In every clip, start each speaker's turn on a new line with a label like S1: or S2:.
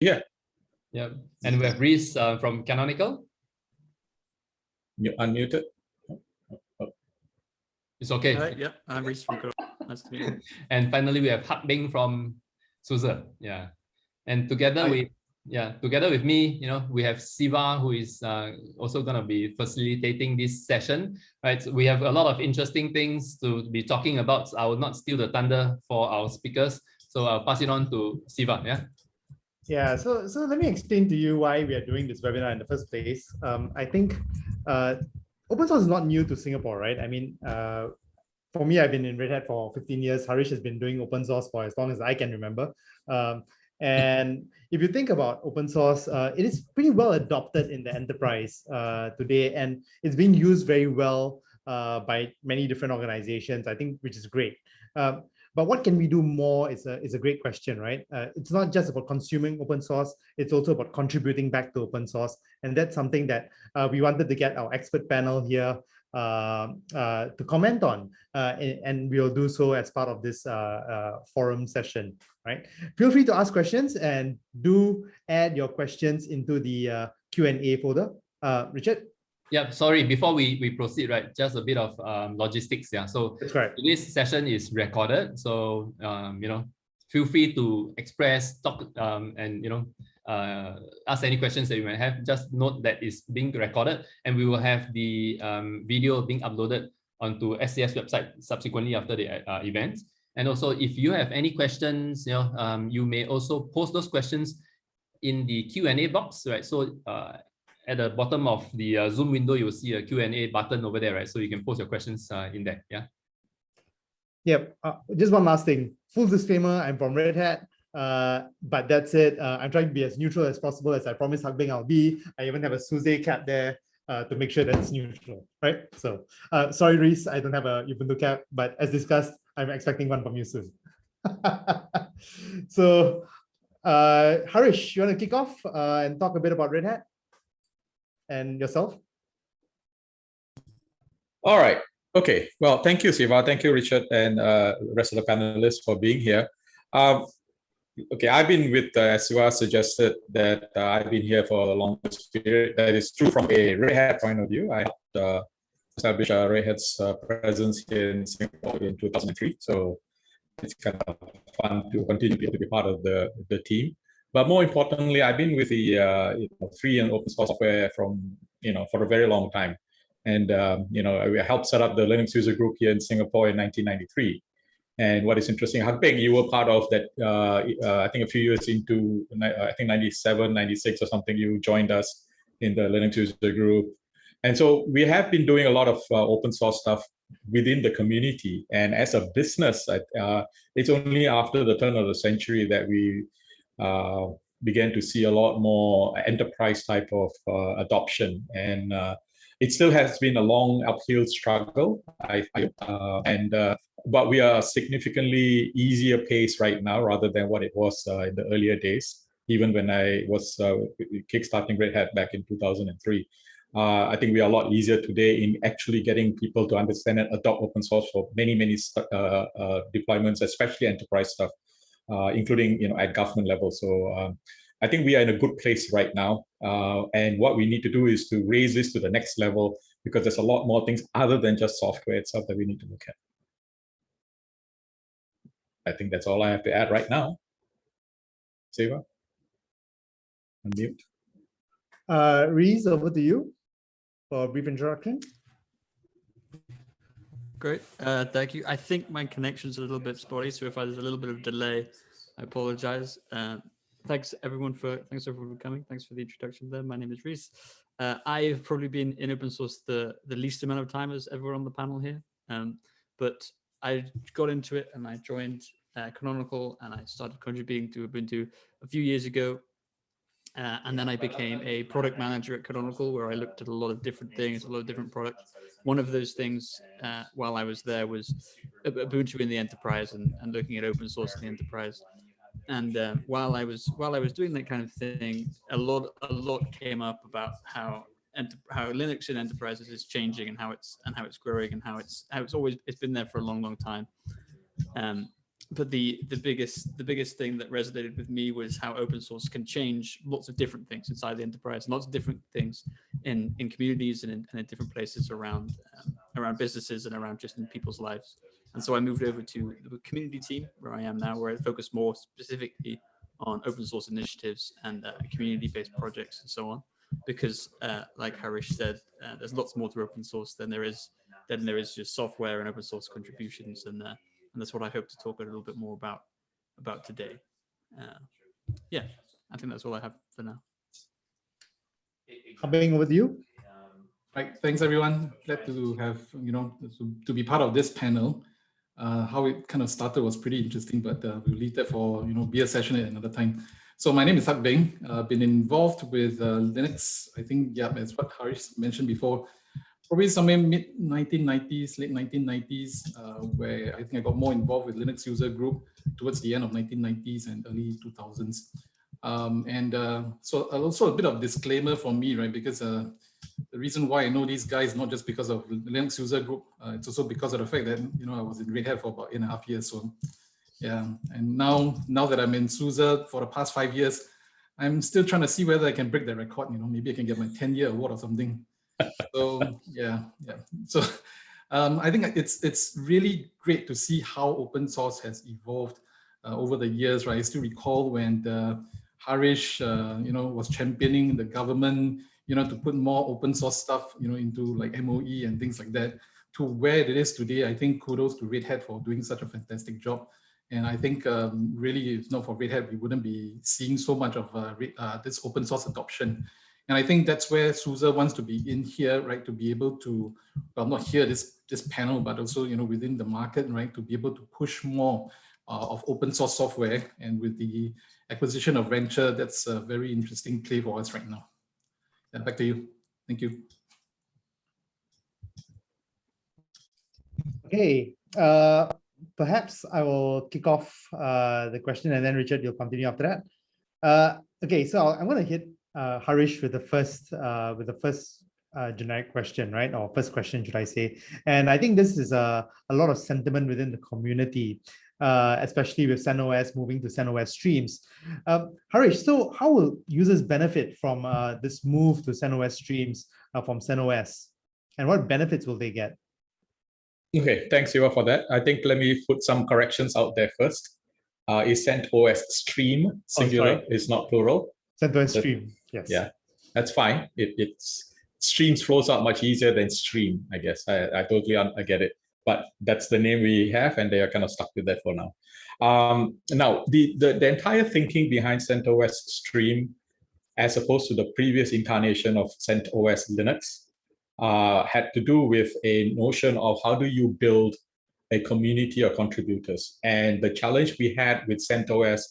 S1: Yeah.
S2: Yeah. And we have Rhys from Canonical.
S1: You're unmuted.
S2: It's okay.
S3: Yeah, I'm Rhys from Canonical. Nice to meet you.
S2: And finally, we have Bing from Suse. Yeah. And together together with me, we have Siva, who is also going to be facilitating this session, right? So we have a lot of interesting things to be talking about. I will not steal the thunder for our speakers, so I'll pass it on to Siva. Yeah.
S4: Yeah, so let me explain to you why we are doing this webinar in the first place. I think open source is not new to Singapore, right? I mean, for me, I've been in Red Hat for 15 years. Harish has been doing open source for as long as I can remember. And if you think about open source, it is pretty well adopted in the enterprise today, and it's being used very well by many different organizations, I think, which is great. But what can we do more is a great question, right? It's not just about consuming open source, it's also about contributing back to open source. And that's something that we wanted to get our expert panel here to comment on, and we'll do so as part of this forum session, right? Feel free to ask questions and do add your questions into the Q&A folder. Richard?
S2: Yeah, sorry, before we proceed, right, just a bit of logistics. Yeah, so
S4: that's right.
S2: This session is recorded, so feel free to express, talk, and ask any questions that you might have. Just note that it's being recorded, and we will have the video being uploaded onto SCS website subsequently after the event. And also, if you have any questions, you may also post those questions in the Q&A box, right? So at the bottom of the Zoom window, you will see a Q&A button over there, right? So you can post your questions in there. Yeah.
S4: Yep. Just one last thing. Full disclaimer, I'm from Red Hat, but that's it. I'm trying to be as neutral as possible, as I promised Bing I'll be. I even have a Suse cap there to make sure that it's neutral, right? So sorry, Rhys, I don't have a Ubuntu cap, but as discussed, I'm expecting one from you soon. So Harish, you want to kick off and talk a bit about Red Hat and yourself?
S1: All right. Okay. Well, thank you, Siva. Thank you, Richard, and the rest of the panelists for being here. Okay, I've been with, as Siva suggested, that I've been here for a long period. That is true from a Red Hat point of view. I established Red Hat's presence in Singapore in 2003. So it's kind of fun to continue to be part of the team. But more importantly, I've been with the free and open source software from for a very long time, and we helped set up the Linux user group here in Singapore in 1993. And what is interesting, Bing, you were part of that. I think a few years into, I think 97, 96 or something, you joined us in the Linux user group. And so we have been doing a lot of open source stuff within the community. And as a business, it's only after the turn of the century that we began to see a lot more enterprise type of adoption. And it still has been a long uphill struggle, but we are significantly easier pace right now rather than what it was in the earlier days. Even when I was kickstarting Red Hat back in 2003, I think we are a lot easier today in actually getting people to understand and adopt open source for many deployments, especially enterprise stuff, including at government level. So I think we are in a good place right now, and what we need to do is to raise this to the next level, because there's a lot more things other than just software itself that we need to look at. I think that's all I have to add right now. Siva, unmute.
S4: Rhys, over to you for a brief introduction.
S3: Great, thank you. I think my connection's a little bit spotty, so if there's a little bit of delay, I apologize. Thanks everyone for coming. Thanks for the introduction there. My name is Rhys. I've probably been in open source the least amount of time as everyone on the panel here, but I got into it and I joined Canonical and I started contributing to Ubuntu a few years ago. And then I became a product manager at Canonical, where I looked at a lot of different things, a lot of different products. One of those things while I was there was Ubuntu in the enterprise and looking at open source in the enterprise. And while I was doing that kind of thing, a lot came up about how Linux in enterprises is changing and how it's growing and how it's been there for a long time. the biggest thing that resonated with me was how open source can change lots of different things inside the enterprise, lots of different things in communities and in different places around businesses and around just in people's lives. And so I moved over to the community team where I am now, where I focus more specifically on open source initiatives and community-based projects and so on, because like Rhys said, there's lots more to open source than there is just software and open source contributions, and that's what I hope to talk a little bit more about today. Yeah, I think that's all I have for now.
S4: Coming over to you.
S5: Right, thanks everyone. Glad to have, to be part of this panel. How it kind of started was pretty interesting, but we'll leave that for, beer session at another time. So my name is Hak Beng. I've been involved with Linux, I think, yeah, as what Rhys mentioned before, probably somewhere mid-1990s, late 1990s, where I think I got more involved with Linux user group towards the end of 1990s and early 2000s. So also a bit of disclaimer from me, right? Because the reason why I know these guys, not just because of Linux user group, it's also because of the fact that, I was in Red Hat for about 8.5 years. So yeah, and now that I'm in Suse for the past 5 years, I'm still trying to see whether I can break the record. Maybe I can get my 10-year award or something. So yeah. So I think it's really great to see how open source has evolved over the years, right? I still recall when Rhys, was championing the government, to put more open source stuff, into like MOE and things like that, to where it is today. I think kudos to Red Hat for doing such a fantastic job. And I think really, if not for Red Hat, we wouldn't be seeing so much of this open source adoption. And I think that's where Suse wants to be in here, right? To be able to, well, not here, this panel, but also, within the market, right? To be able to push more of open source software. And with the acquisition of Venture, that's a very interesting play for us right now. Yeah, back to you. Thank you.
S4: Okay, perhaps I will kick off the question, and then Richard, you'll continue after that. Okay, so I'm going to hit Rhys with the first generic question, right? Or first question, should I say? And I think this is a lot of sentiment within the community, especially with CentOS moving to CentOS Streams. Rhys, so how will users benefit from this move to CentOS Streams from CentOS? And what benefits will they get?
S1: Okay, thanks, Siva, for that. I think let me put some corrections out there first. Is CentOS Stream singular, is not plural.
S4: CentOS Stream, yes.
S1: Yeah, that's fine. It's Streams flows out much easier than Stream, I guess. I totally I get it. But that's the name we have, and they are kind of stuck with that for now. Now, the entire thinking behind CentOS Stream, as opposed to the previous incarnation of CentOS Linux, had to do with a notion of how do you build a community of contributors. And the challenge we had with CentOS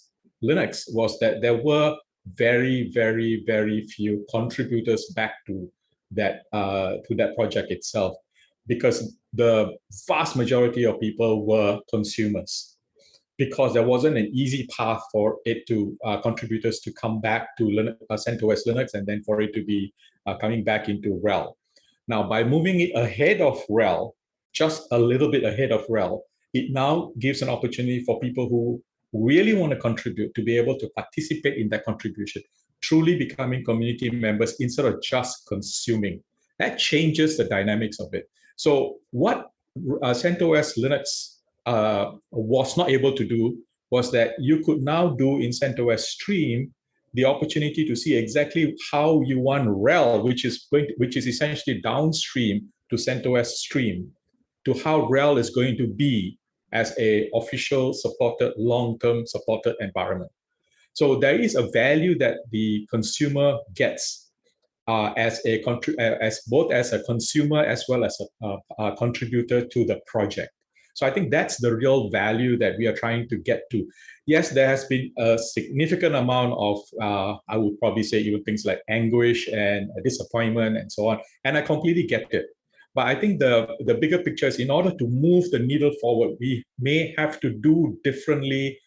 S1: Linux was that there were very, very, very few contributors back to that project itself, because the vast majority of people were consumers, because there wasn't an easy path for it to contributors to come back to CentOS Linux and then for it to be coming back into RHEL. Now, by moving it ahead of RHEL, just a little bit ahead of RHEL, it now gives an opportunity for people who really want to contribute to be able to participate in that contribution, truly becoming community members instead of just consuming. That changes the dynamics of it. So what CentOS Linux was not able to do was that you could now do in CentOS Stream the opportunity to see exactly how you want RHEL, which is essentially downstream to CentOS Stream, to how RHEL is going to be as a official supported, long-term supported environment. So there is a value that the consumer gets as both as a consumer as well as a contributor to the project. So I think that's the real value that we are trying to get to. Yes, there has been a significant amount of, I would probably say even things like anguish and disappointment and so on. And I completely get it. But I think the bigger picture is, in order to move the needle forward, we may have to do differently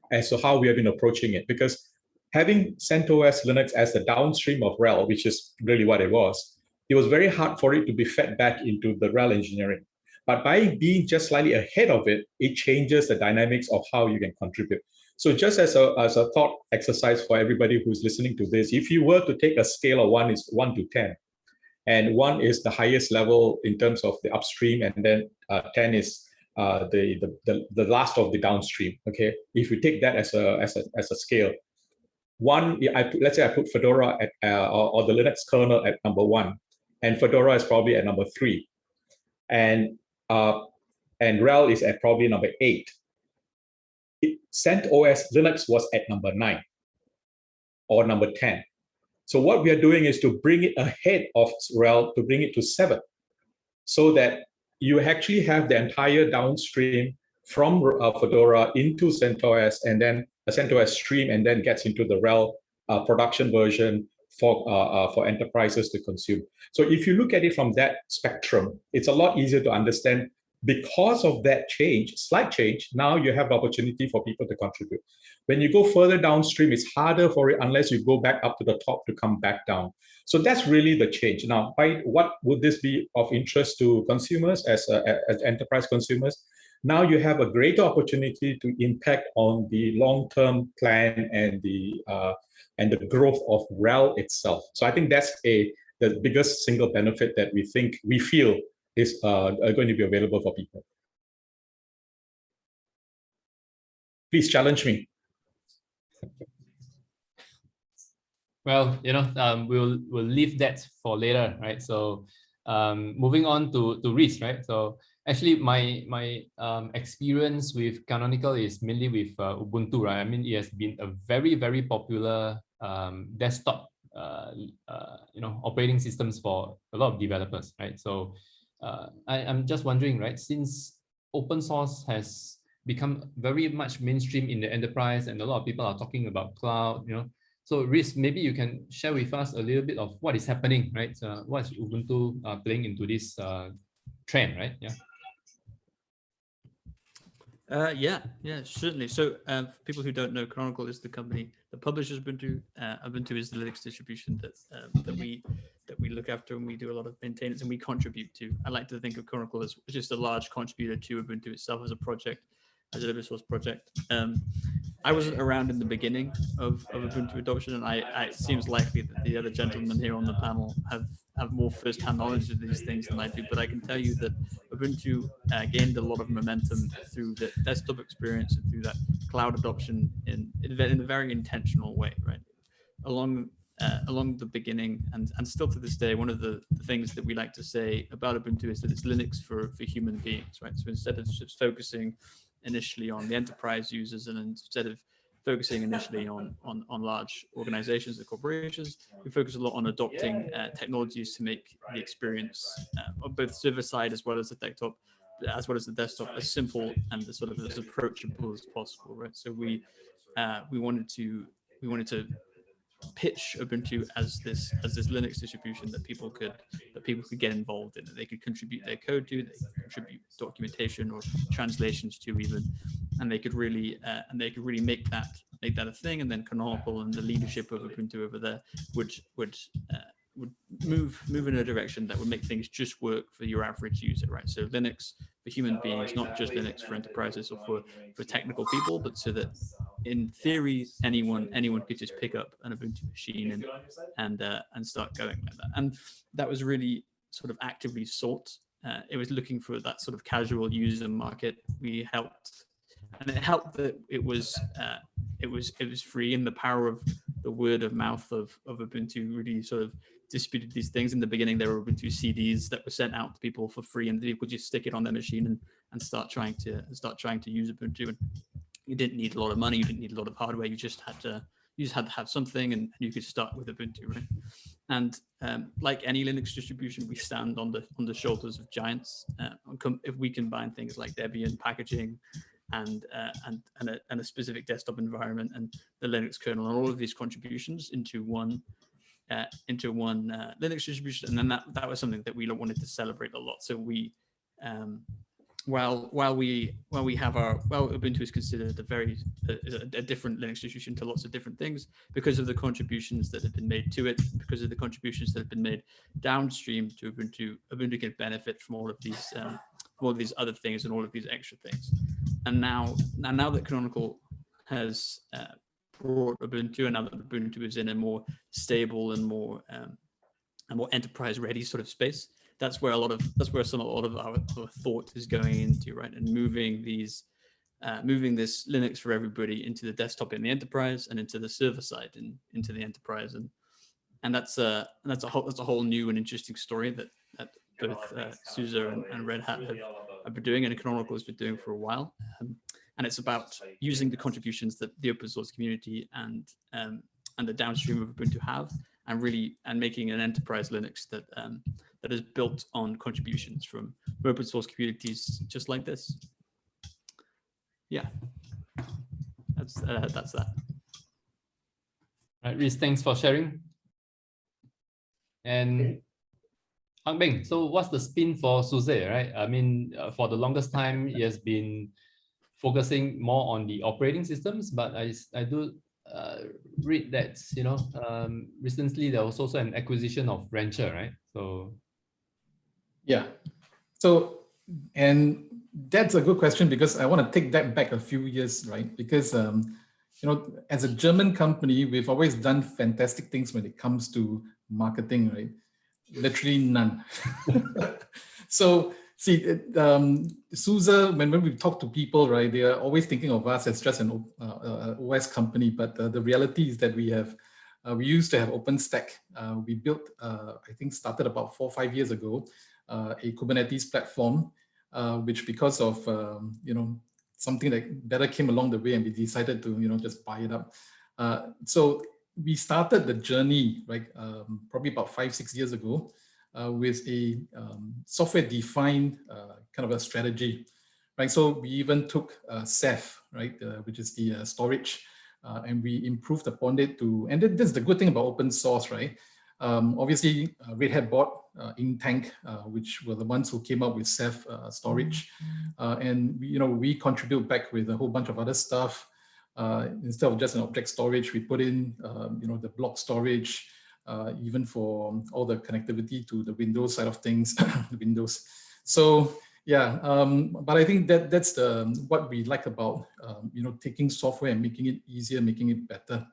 S1: as to how we have been approaching it. Because having CentOS Linux as the downstream of RHEL, which is really what it was very hard for it to be fed back into the RHEL engineering. But by being just slightly ahead of it, it changes the dynamics of how you can contribute. So just as a thought exercise for everybody who's listening to this, if you were to take a scale of 1 to 10, and 1 is the highest level in terms of the upstream, and then 10 is the last of the downstream. Okay, if we take that as a scale, 1, let's say I put Fedora at or the Linux kernel at number 1, and Fedora is probably at number 3, and RHEL is at probably number 8. CentOS Linux was at number 9 or number 10. So what we are doing is to bring it ahead of RHEL, to bring it to 7, so that you actually have the entire downstream from Fedora into CentOS, and then a CentOS stream, and then gets into the RHEL production version for enterprises to consume. So if you look at it from that spectrum, it's a lot easier to understand. Because of that change, slight change, now you have the opportunity for people to contribute. When you go further downstream, it's harder for it unless you go back up to the top to come back down. So that's really the change. Now, what would this be of interest to consumers as enterprise consumers? Now you have a greater opportunity to impact on the long-term plan and the growth of RHEL itself. So I think that's the biggest single benefit that we feel is going to be available for people. Please challenge me.
S2: Well, we'll leave that for later, right? So moving on to Rhys, right? So actually, my experience with Canonical is mainly with Ubuntu, right? I mean, it has been a very, very popular desktop, operating systems for a lot of developers, right? So I'm just wondering, right, since open source has become very much mainstream in the enterprise and a lot of people are talking about cloud, so Rhys, maybe you can share with us a little bit of what is happening, right? What is Ubuntu playing into this trend, right?
S3: Yeah, certainly. So for people who don't know, Canonical is the company that publishes Ubuntu. Ubuntu is the Linux distribution that we look after, and we do a lot of maintenance and we contribute to. I like to think of Canonical as just a large contributor to Ubuntu itself as a project, as an open source project. I wasn't around in the beginning of Ubuntu adoption, and it seems likely that the other gentlemen here on the panel have more first-hand knowledge of these things than I do. But I can tell you that Ubuntu gained a lot of momentum through the desktop experience and through that cloud adoption in a very intentional way, right? Along the beginning and still to this day, one of the things that we like to say about Ubuntu is that it's Linux for human beings, right? So instead of just focusing initially on the enterprise users, and instead of focusing initially on large organizations and corporations, we focus a lot on adopting technologies to make the experience on both server side as well as the desktop as simple and as approachable as possible, right? So we wanted to pitch Ubuntu as this Linux distribution that people could get involved in, that they could contribute their code to, they could contribute documentation or translations to even, and they could really make that a thing. And then Canonical and the leadership of Ubuntu over there would move in a direction that would make things just work for your average user, right? So Linux for human beings, not just Linux for enterprises or for technical people, but so that in theory anyone could just pick up an Ubuntu machine and start going like that. And that was really sort of actively sought. It was looking for that sort of casual user market. We helped, and it helped that it was free, and the power of the word of mouth of Ubuntu really sort of distributed these things. In the beginning, there were Ubuntu CDs that were sent out to people for free, and people just stick it on their machine and start trying to use Ubuntu. And you didn't need a lot of money, you didn't need a lot of hardware, you just had to have something, and you could start with Ubuntu, right? And like any Linux distribution, we stand on the shoulders of giants. If we combine things like Debian packaging and a specific desktop environment and the Linux kernel and all of these contributions into one Linux distribution, and then that was something that we wanted to celebrate a lot. So we while Ubuntu is considered a different Linux distribution to lots of different things because of the contributions that have been made to it, because of the contributions that have been made downstream to Ubuntu can benefit from all of these all of these other things and all of these extra things. And now that Canonical has brought Ubuntu, and now that Ubuntu is in a more stable and more enterprise ready sort of space, that's where a lot of our thought is going into, right? And moving this Linux for everybody into the desktop in the enterprise and into the server side into the enterprise, and that's a whole new and interesting story that both Suse and Red Hat have been doing, and Canonical has been doing for a while. And it's about using the contributions that the open source community and the downstream of Ubuntu have, and making an enterprise Linux that is built on contributions from open source communities just like this. Yeah, that's that.
S2: All right, Rhys, thanks for sharing. And Hang Beng, so what's the spin for Suse, right? I mean, for the longest time, he has been focusing more on the operating systems, but I do read that, recently there was also an acquisition of Rancher, right? So
S5: yeah, so, and that's a good question, because I want to take that back a few years, right? Because as a German company, we've always done fantastic things when it comes to marketing, right? Literally none. So see, Suse, when we talk to people, right, they are always thinking of us as just an OS company, but the reality is that we used to have OpenStack. We built, I think started about 4 or 5 years ago, a Kubernetes platform, which because of, something that better came along the way, and we decided to, just buy it up. So we started the journey, right, probably about 5 or 6 years ago, with a software-defined kind of a strategy, right? So we even took Ceph, right, which is the storage, and we improved upon it and this is the good thing about open source, right? Obviously, Red Hat bought Inktank, which were the ones who came up with Ceph storage, and we contribute back with a whole bunch of other stuff. Instead of just an object storage, we put in the block storage, even for all the connectivity to the Windows side of things, Windows. So yeah, but I think that's what we like about taking software and making it easier, making it better.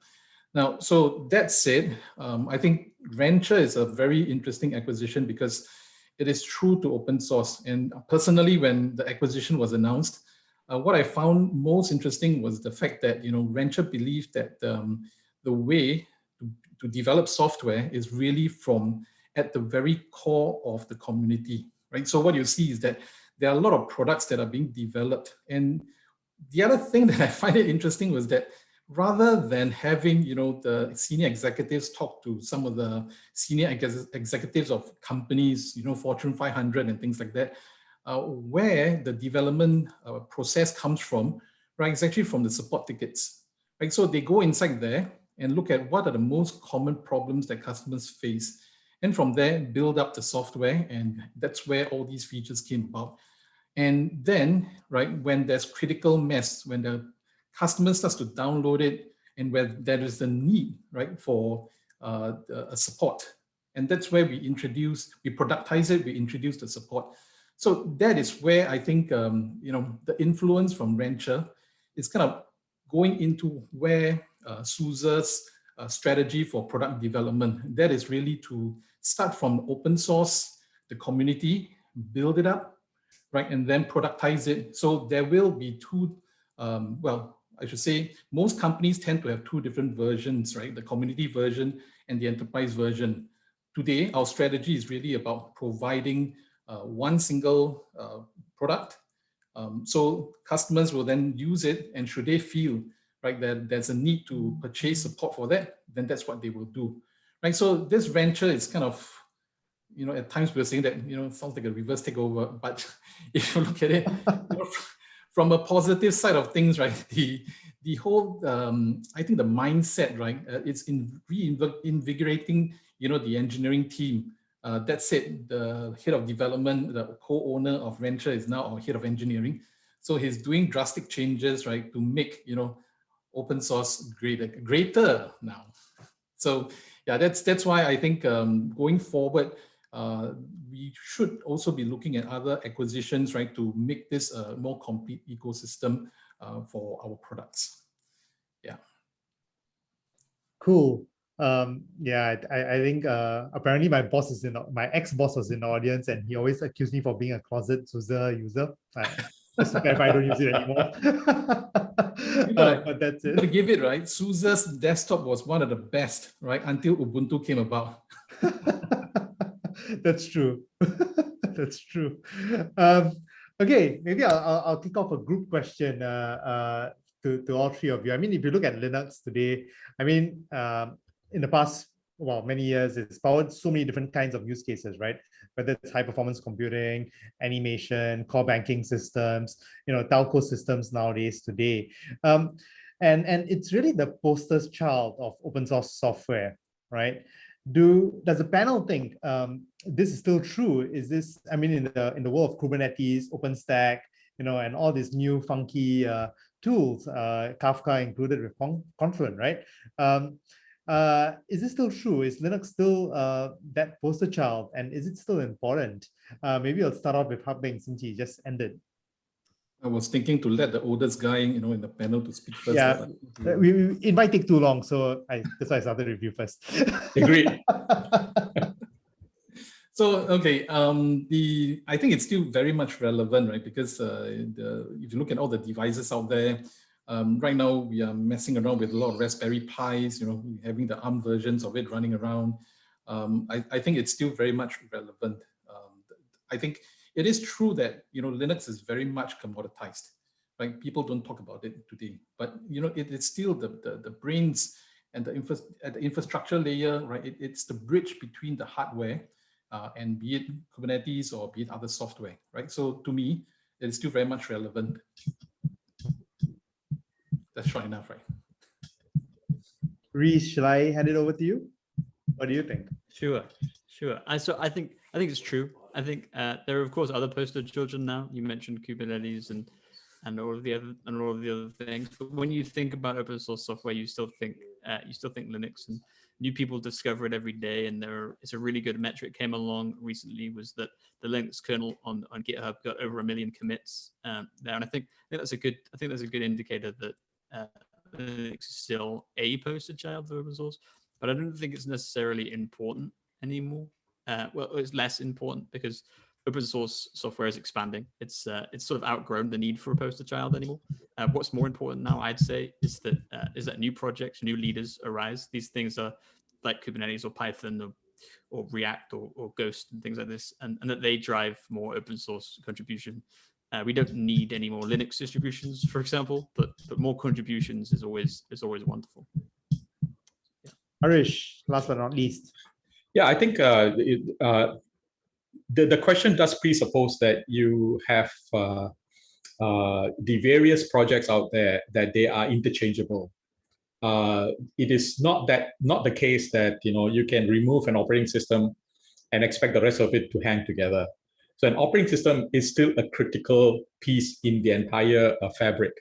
S5: Now, so that said, I think Rancher is a very interesting acquisition because it is true to open source. And personally, when the acquisition was announced, what I found most interesting was the fact that Rancher believed that the way to develop software is really from at the very core of the community, right? So what you see is that there are a lot of products that are being developed, and the other thing that I find it interesting was that rather than having the senior executives talk to some of the senior executives of companies, Fortune 500 and things like that, where the development process comes from, right? It's actually from the support tickets, right? So they go inside there and look at what are the most common problems that customers face, and from there build up the software, and that's where all these features came about. And then, right, when there's critical mass, when the customer starts to download it, and where there is the need, right, for a support, and that's where we productize it, we introduce the support. So that is where I think the influence from Rancher is kind of going into where Suse's strategy for product development. That is really to start from open source, the community, build it up, right, and then productize it. So there will be two, well, I should say most companies tend to have two different versions, right? The community version and the enterprise version. Today, our strategy is really about providing one single product. So customers will then use it, and should they feel right that there's a need to purchase support for that, then that's what they will do, right? So this Rancher is kind of, at times we're saying that, it sounds like a reverse takeover, but if you look at it from a positive side of things, right, the whole, I think the mindset, right, it's reinvigorating, the engineering team. That said, the head of development, the co-owner of Rancher is now our head of engineering. So he's doing drastic changes, right, to make, open source greater now. So yeah, that's why I think going forward, we should also be looking at other acquisitions, right, to make this a more complete ecosystem for our products. Yeah.
S4: Cool. Yeah, I think apparently my ex-boss was in the audience, and he always accused me for being a closet Suse user. Just to clarify, I don't use it anymore. But that's it.
S5: To give it, right, Suse's desktop was one of the best, right, until Ubuntu came about.
S4: That's true. That's true. Okay, maybe I'll kick off a group question to all three of you. I mean, if you look at Linux today, I mean, in the past, well, many years, it's powered so many different kinds of use cases, right? Whether it's high performance computing, animation, core banking systems, telco systems nowadays today. And it's really the poster child of open source software, right? Does the panel think this is still true? Is this, I mean, in the world of Kubernetes, OpenStack, and all these new funky tools, Kafka included with Confluent, right? Is this still true? Is Linux still that poster child, and is it still important? Maybe I'll start off with Hakbeng since he just ended.
S5: I was thinking to let the oldest guy, in the panel to speak first.
S4: Yeah, it might take too long, so that's why I started review first.
S1: Agreed.
S5: So, okay, I think it's still very much relevant, right? Because if you look at all the devices out there, right now we are messing around with a lot of Raspberry Pis, having the ARM versions of it running around. I think it's still very much relevant. I think it is true that Linux is very much commoditized, right? People don't talk about it today, but it's still the brains and at the infrastructure layer, right? It's the bridge between the hardware and be it Kubernetes or be it other software, right? So to me, it is still very much relevant. That's short enough, right?
S4: Rhys, shall I hand it over to you? What do you think?
S3: Sure. So I think it's true. I think there are of course other poster children now. You mentioned Kubernetes and all of the other things. But when you think about open source software, you still think Linux, and new people discover it every day. And it's a really good metric came along recently, was that the Linux kernel on GitHub got over 1 million commits there. And I think that's a good indicator that Linux is still a poster child for open source. But I don't think it's necessarily important anymore. Well, it's less important because open source software is expanding. It's sort of outgrown the need for a poster child anymore. What's more important now, I'd say, is that new projects, new leaders arise. These things are like Kubernetes or Python or React or Ghost and things like this, and that they drive more open source contribution. We don't need any more Linux distributions, for example, but more contributions is always wonderful.
S4: Yeah. Harish, last but not least.
S1: Yeah, I think the question does presuppose that you have the various projects out there, that they are interchangeable. It is not the case that you can remove an operating system and expect the rest of it to hang together. So an operating system is still a critical piece in the entire fabric.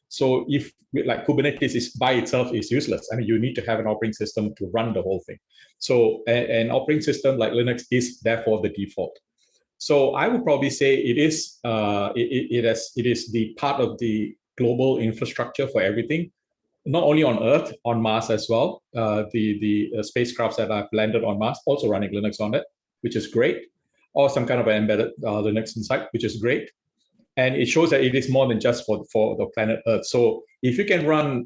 S1: So if like Kubernetes is by itself is useless, I mean, you need to have an operating system to run the whole thing. So an operating system like Linux is therefore the default. So I would probably say it is the part of the global infrastructure for everything, not only on Earth, on Mars as well. The spacecrafts that have landed on Mars also running Linux on it, which is great, or some kind of an embedded Linux inside, which is great. And it shows that it is more than just for the planet Earth. So if you can run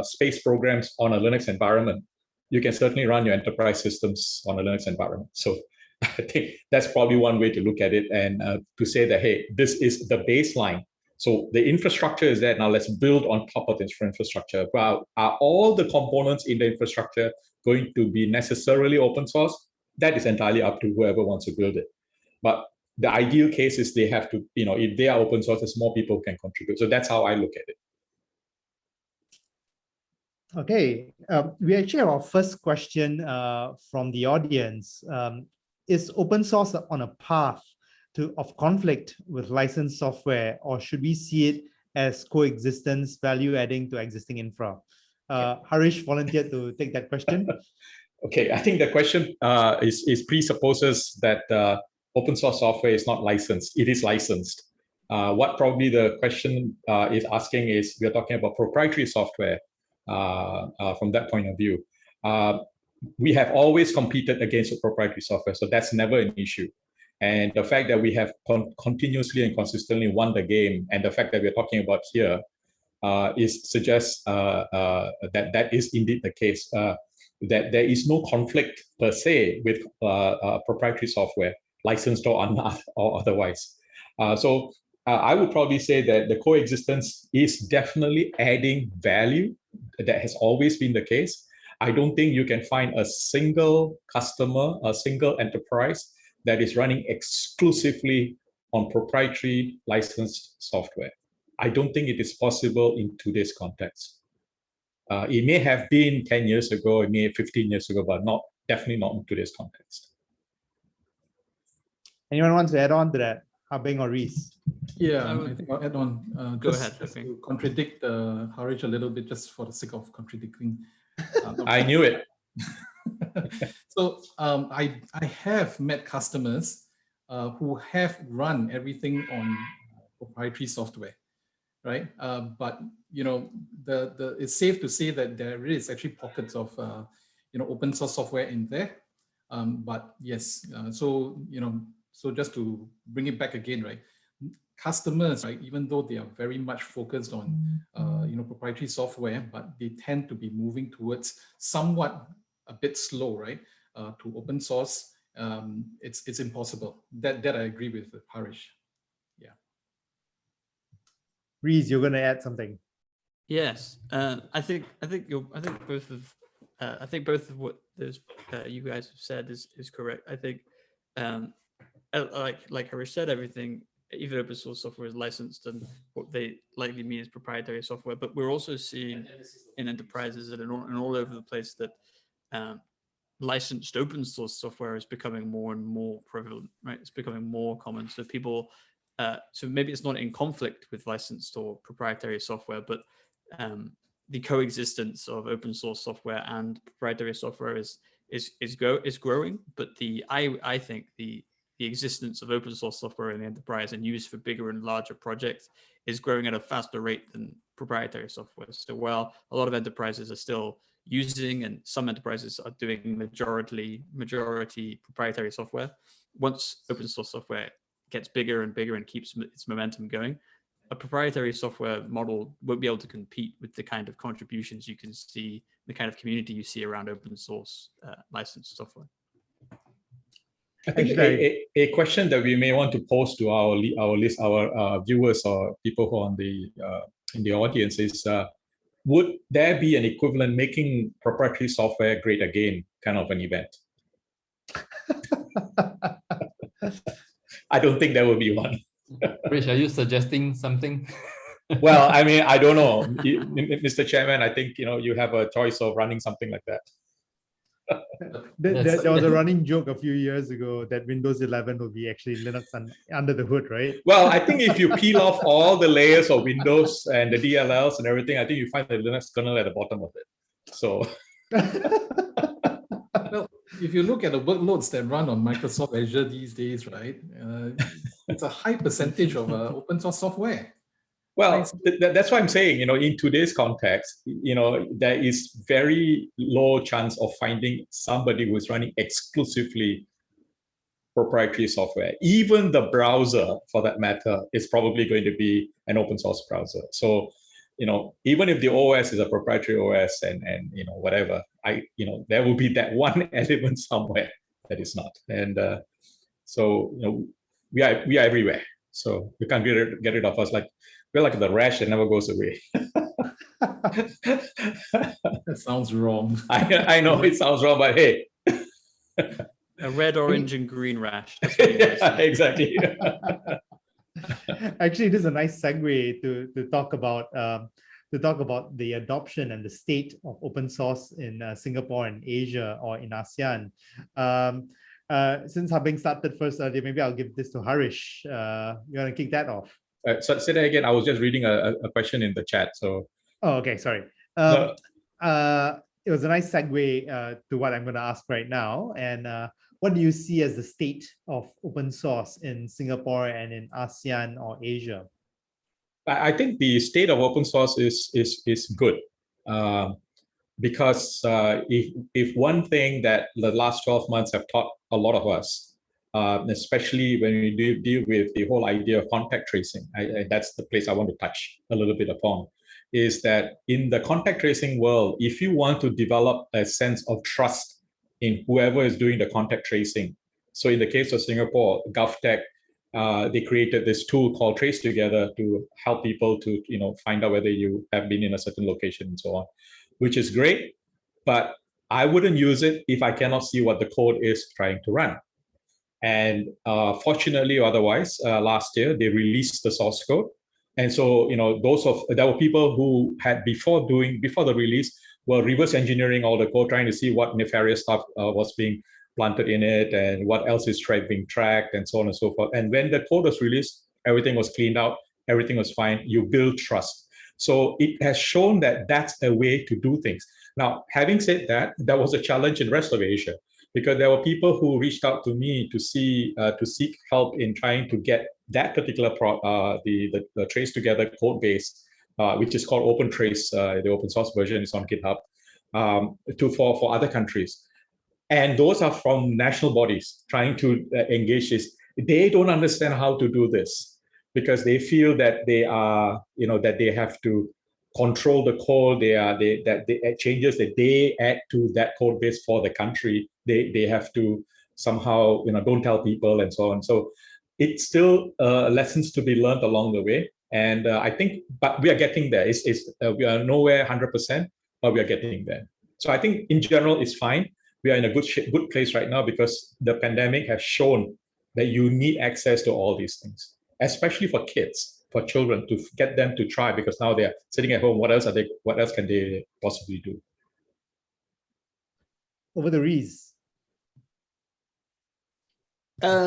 S1: space programs on a Linux environment, you can certainly run your enterprise systems on a Linux environment. So I think that's probably one way to look at it, and to say that, hey, this is the baseline. So the infrastructure is there. Now let's build on top of this infrastructure. Well, are all the components in the infrastructure going to be necessarily open source? That is entirely up to whoever wants to build it. But the ideal case is they have to, if they are open source, more people can contribute. So that's how I look at it.
S4: Okay, we actually have our first question from the audience. Is open source on a path of conflict with licensed software, or should we see it as coexistence, value adding to existing infra? Harish volunteered to take that question.
S1: Okay, I think the question is presupposes that open source software is not licensed. It is licensed. What probably the question is asking is, we are talking about proprietary software from that point of view. We have always competed against the proprietary software, so that's never an issue. And the fact that we have continuously and consistently won the game, and the fact that we're talking about here suggests that that is indeed the case. That there is no conflict per se with proprietary software, licensed or not, or otherwise. So I would probably say that the coexistence is definitely adding value. That has always been the case. I don't think you can find a single customer, a single enterprise that is running exclusively on proprietary licensed software. I don't think it is possible in today's context. It may have been 10 years ago, it may have 15 years ago, but definitely not in today's context.
S4: Anyone wants to add on to that? Habing or Rhys?
S5: Yeah, I think I'll add on.
S3: Go ahead,
S5: just to contradict Harish a little bit, just for the sake of contradicting.
S1: I knew it.
S5: So I have met customers who have run everything on proprietary software, right? But it's safe to say that there is actually pockets of open source software in there. But yes, so just to bring it back again, right? Customers, right, even though they are very much focused on proprietary software, but they tend to be moving towards somewhat a bit slow, right, to open source. It's impossible. That I agree with Harish. Yeah.
S4: Rhys, you're going to add something.
S3: Yes, I think both of what you guys have said is correct. I think like Harish said, everything, even open source software, is licensed, and what they likely mean is proprietary software. But we're also seeing in enterprises and all over the place that licensed open source software is becoming more and more prevalent, right? It's becoming more common. So people, so maybe it's not in conflict with licensed or proprietary software, but the coexistence of open source software and proprietary software is growing. But I think the existence of open source software in the enterprise and use for bigger and larger projects is growing at a faster rate than proprietary software. So while a lot of enterprises are still using, and some enterprises are doing majority proprietary software, once open source software gets bigger and bigger and keeps its momentum going, a proprietary software model won't be able to compete with the kind of contributions you can see, the kind of community you see around open source licensed software.
S1: I think a question that we may want to pose to our viewers or people who are in the audience is, would there be an equivalent making proprietary software great again kind of an event? I don't think there will be one.
S2: Rich, are you suggesting something?
S1: Well, I mean, I don't know, Mr. Chairman. I think you have a choice of running something like that.
S4: There was a running joke a few years ago that Windows 11 will be actually Linux under the hood, right?
S1: Well, I think if you peel off all the layers of Windows and the DLLs and everything, I think you find the Linux kernel at the bottom of it. So,
S5: well, if you look at the workloads that run on Microsoft Azure these days, right, it's a high percentage of open source software.
S1: Well, that's what I'm saying. In today's context, there is very low chance of finding somebody who is running exclusively proprietary software. Even the browser, for that matter, is probably going to be an open source browser. So, even if the OS is a proprietary OS and whatever, there will be that one element somewhere that is not. And so, we are everywhere. So we can't get rid of us. We're like the rash that never goes away.
S5: That sounds wrong.
S1: I know it sounds wrong, but hey.
S3: A red, orange, and green rash.
S1: Yeah, exactly.
S4: Actually, this is a nice segue to talk about the adoption and the state of open source in Singapore and Asia, or in ASEAN. Since Habing started first, maybe I'll give this to Harish. You want to kick that off?
S1: So say that again. I was just reading a question in the chat. So.
S4: Oh, okay. Sorry. it was a nice segue to what I'm going to ask right now. And what do you see as the state of open source in Singapore and in ASEAN or Asia?
S1: I think the state of open source is good, because if one thing that the last 12 months have taught a lot of us, especially when we deal with the whole idea of contact tracing, that's the place I want to touch a little bit upon, is that in the contact tracing world, if you want to develop a sense of trust in whoever is doing the contact tracing, so in the case of Singapore, GovTech, they created this tool called Trace Together to help people to find out whether you have been in a certain location and so on, which is great, but I wouldn't use it if I cannot see what the code is trying to run. And fortunately or otherwise, last year they released the source code. And so, there were people who had before the release were reverse engineering all the code, trying to see what nefarious stuff was being planted in it and what else is being tracked and so on and so forth. And when the code was released, everything was cleaned out, everything was fine. You build trust. So it has shown that that's a way to do things. Now, having said that, that was a challenge in the rest of Asia, because there were people who reached out to me to seek help in trying to get that particular the Trace Together code base, which is called OpenTrace, the open source version is on GitHub, for other countries. And those are from national bodies trying to engage this. They don't understand how to do this because they feel that they are, that they have to control the code. That the changes that they add to that code base for the country, they have to somehow, don't tell people and so on. So it's still lessons to be learned along the way. And I think, but we are getting there. We are nowhere 100%, but we are getting there. So I think in general, it's fine. We are in a good place right now because the pandemic has shown that you need access to all these things, especially for kids, for children, to get them to try, because now they're sitting at home. What else can they possibly do?
S4: Over to Rhys.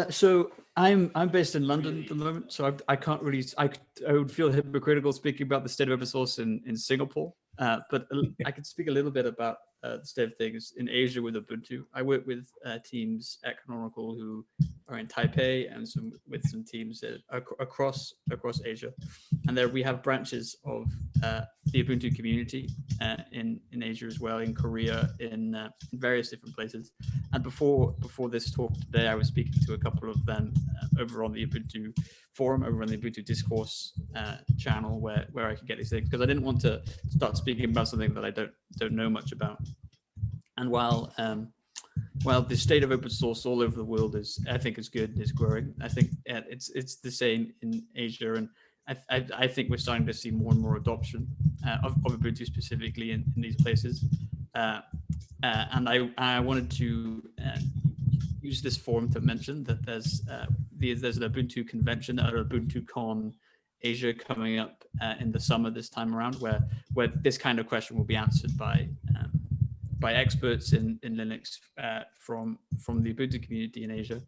S3: So I'm based in London at the moment, so I can't really, I would feel hypocritical speaking about the state of open source in Singapore, but I could speak a little bit about the state of things in Asia with Ubuntu. I work with teams at Canonical who are in Taipei and with some teams across Asia, and there we have branches of the Ubuntu community in Asia as well, in Korea, in various different places. And before this talk today, I was speaking to a couple of them over on the Ubuntu forum, over on the Ubuntu discourse channel, where I could get these things, because I didn't want to start speaking about something that I don't know much about. And while the state of open source all over the world I think is good, is growing, I think it's the same in Asia, and I think we're starting to see more and more adoption of Ubuntu specifically in these places. And I wanted to use this forum to mention that there's an Ubuntu convention at UbuntuCon Asia coming up in the summer this time around, where this kind of question will be answered by experts in Linux from the Ubuntu community in Asia.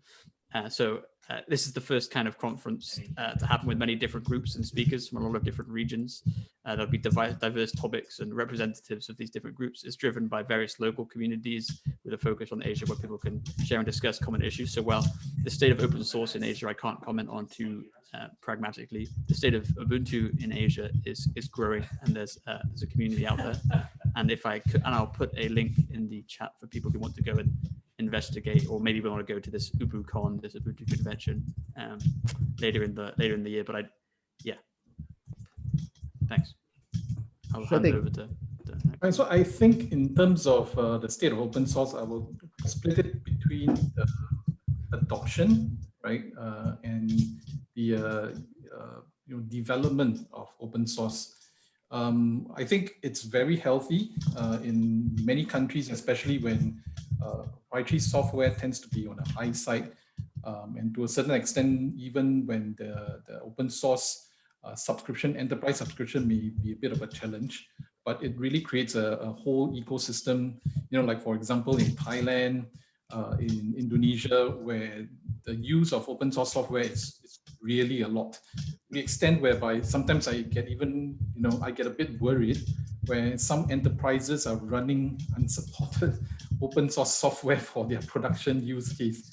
S3: So this is the first kind of conference to happen with many different groups and speakers from a lot of different regions. There'll be diverse topics and representatives of these different groups. It's driven by various local communities with a focus on Asia, where people can share and discuss common issues. So while the state of open source in Asia, I can't comment on too pragmatically, the state of Ubuntu in Asia is growing, and there's a community out there. And if I could, and I'll put a link in the chat for people who want to go and investigate, or maybe we want to go to this UbuCon, this Ubuntu convention later in the year. But thanks. I'll hand it over to.
S5: So I think in terms of the state of open source, I will split it between the adoption, right, and the development of open source. I think it's very healthy in many countries, especially when proprietary software tends to be on the high side, and to a certain extent, even when the open source enterprise subscription may be a bit of a challenge, but it really creates a whole ecosystem. Like for example, in Thailand, in Indonesia, where the use of open source software is really a lot, to the extent whereby sometimes I get a bit worried where some enterprises are running unsupported open source software for their production use case.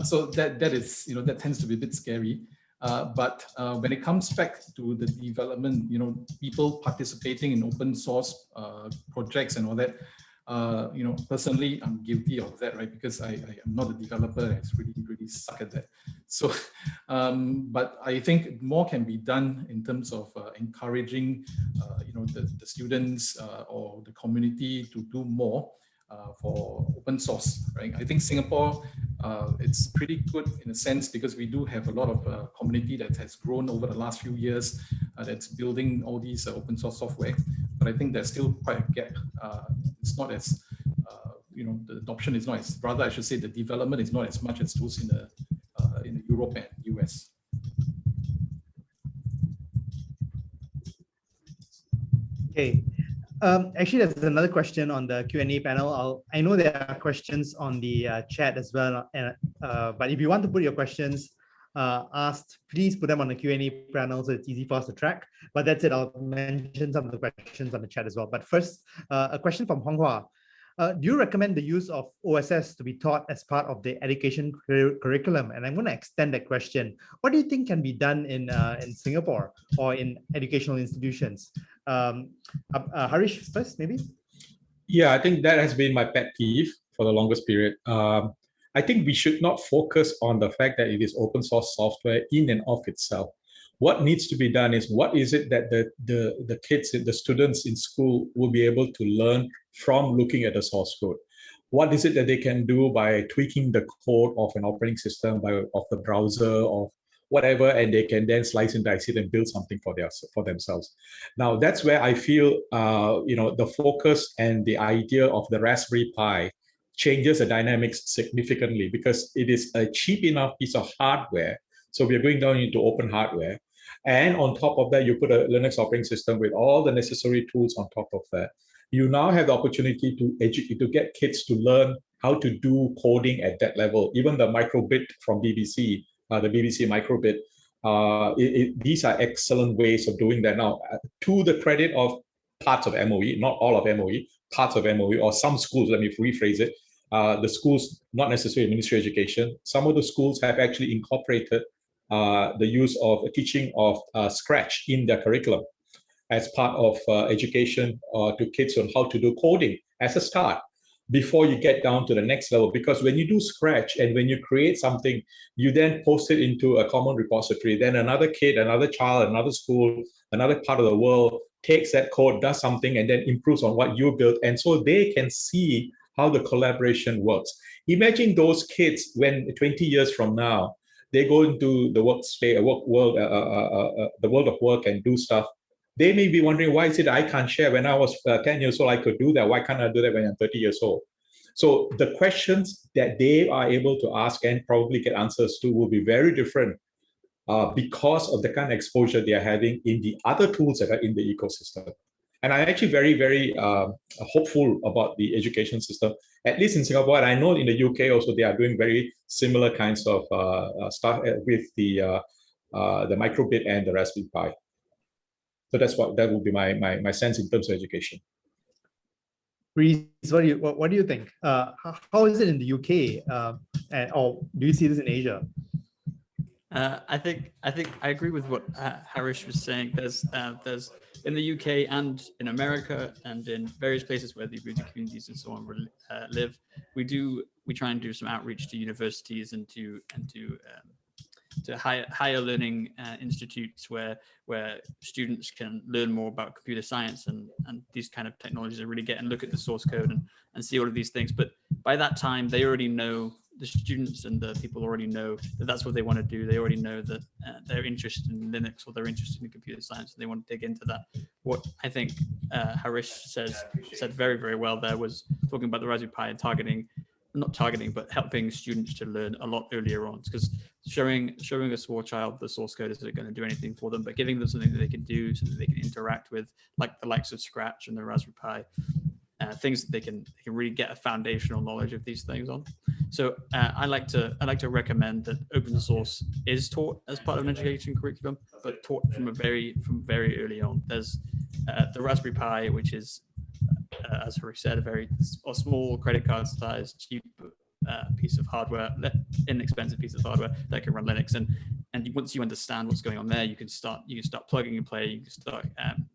S5: So that is, that tends to be a bit scary. But when it comes back to the development, people participating in open source projects and all that, personally, I'm guilty of that, right? Because I am not a developer. I really suck at that. So, but I think more can be done in terms of encouraging, the students or the community to do more for open source, right? I think Singapore, it's pretty good in a sense because we do have a lot of community that has grown over the last few years that's building all these open source software. But I think there's still quite a gap. It's not as, the adoption is not as, rather I should say the development is not as much as those in Europe and US.
S4: Okay. Actually, there's another question on the Q&A panel. I know there are questions on the chat as well, but if you want to put your questions asked, please put them on the Q&A panel so it's easy for us to track. But that's it. I'll mention some of the questions on the chat as well. But first, a question from Honghua. Do you recommend the use of OSS to be taught as part of the education curriculum? And I'm going to extend that question. What do you think can be done in Singapore or in educational institutions? Harish first, maybe?
S1: Yeah, I think that has been my pet peeve for the longest period. I think we should not focus on the fact that it is open source software in and of itself. What needs to be done is what is it that the kids, the students in school will be able to learn from looking at the source code? What is it that they can do by tweaking the code of an operating system, of the browser, of whatever, and they can then slice and dice it and build something for themselves. Now, that's where I feel the focus and the idea of the Raspberry Pi changes the dynamics significantly because it is a cheap enough piece of hardware. So we are going down into open hardware. And on top of that, you put a Linux operating system with all the necessary tools on top of that. You now have the opportunity to get kids to learn how to do coding at that level. Even the microbit from BBC, the BBC microbit, these are excellent ways of doing that. Now, to the credit of parts of MOE, not all of MOE, parts of MOE, or some schools, let me rephrase it, the schools, not necessarily Ministry of Education, some of the schools have actually incorporated the use of teaching of Scratch in their curriculum as part of education to kids on how to do coding as a start before you get down to the next level. Because when you do Scratch and when you create something, you then post it into a common repository. Then another kid, another child, another school, another part of the world takes that code, does something, and then improves on what you built. And so they can see how the collaboration works. Imagine those kids when 20 years from now, they go into the world of work and do stuff. They may be wondering, why is it I can't share? When I was 10 years old, I could do that. Why can't I do that when I'm 30 years old? So the questions that they are able to ask and probably get answers to will be very different because of the kind of exposure they are having in the other tools that are in the ecosystem. And I'm actually very, very hopeful about the education system, at least in Singapore. And I know in the UK also, they are doing very similar kinds of stuff with the microbit and the Raspberry Pi. So that would be my sense in terms of education.
S4: Rhys, what do you think? How is it in the UK, or do you see this in Asia?
S3: I think I agree with what Harish was saying. There's in the UK and in America and in various places where the Ubuntu communities and so on live, we try and do some outreach to universities and to higher learning institutes where students can learn more about computer science and these kind of technologies and really get and look at the source code and see all of these things. But by that time, they already know, the students and the people already know that that's what they want to do. They already know that they're interested in Linux or they're interested in computer science and they want to dig into that. What I think Harish said very, very well there was talking about the Raspberry Pi and not targeting, but helping students to learn a lot earlier on, because showing a small child the source code isn't going to do anything for them, but giving them something that they can do, something they can interact with, like the likes of Scratch and the Raspberry Pi, things that they can really get a foundational knowledge of these things on. So I like to recommend that open source is taught as part of an education curriculum, but taught from very early on. the Raspberry Pi, which is, as Rhys said, a small credit card size, cheap piece of hardware, inexpensive piece of hardware that can run Linux. And once you understand what's going on there, you can start plugging and playing. You can start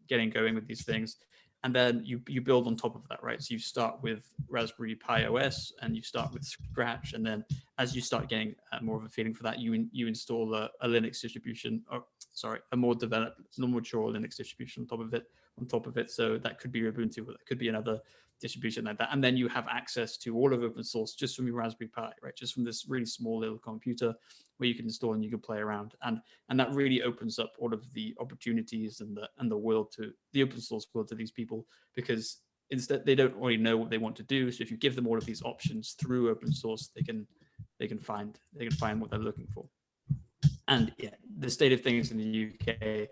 S3: getting going with these things. And then you build on top of that, right? So you start with Raspberry Pi OS, and you start with Scratch, and then as you start getting more of a feeling for that, you install a Linux distribution, or sorry, a more developed, more mature Linux distribution on top of it. So that could be Ubuntu, or that could be another distribution like that. And then you have access to all of open source just from your Raspberry Pi, right? Just from this really small little computer where you can install and you can play around. And that really opens up all of the opportunities and the world to the open source world to these people, because instead they don't already know what they want to do. So if you give them all of these options through open source, they can find what they're looking for. And yeah, the state of things in the UK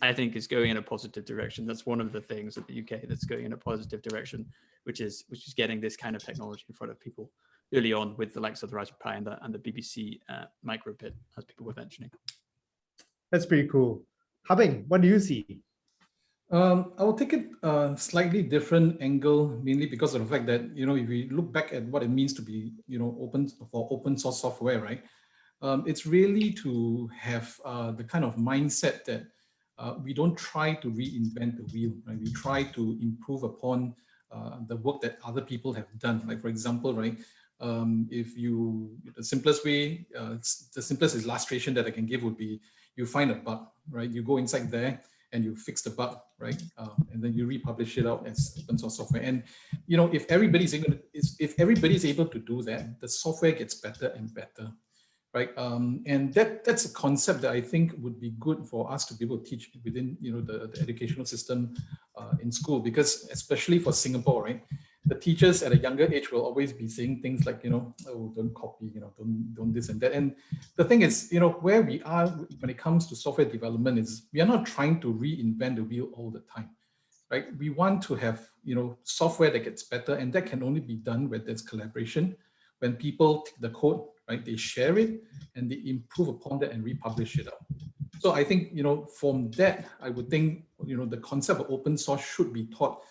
S3: I think is going in a positive direction. That's one of the things at the UK that's going in a positive direction, which is getting this kind of technology in front of people early on, with the likes of the Raspberry Pi and the BBC microbit, as people were mentioning.
S4: That's pretty cool. Habing, what do you see?
S5: I will take it a slightly different angle, mainly because of the fact that, if we look back at what it means to be, open source software, right? It's really to have the kind of mindset that we don't try to reinvent the wheel, right? We try to improve upon the work that other people have done. Like, for example, right, the simplest illustration that I can give would be, you find a bug, right? You go inside there and you fix the bug, right? And then you republish it out as open source software. And if everybody's able to do that, the software gets better and better, right? And that's a concept that I think would be good for us to be able to teach within the educational system in school, because especially for Singapore, right? The teachers at a younger age will always be saying things like, oh, don't copy, don't this and that. And the thing is, where we are when it comes to software development is we are not trying to reinvent the wheel all the time, right? We want to have, software that gets better, and that can only be done when there's collaboration, when people take the code, right? They share it and they improve upon that and republish it out. So I think, from that, I would think, the concept of open source should be taught.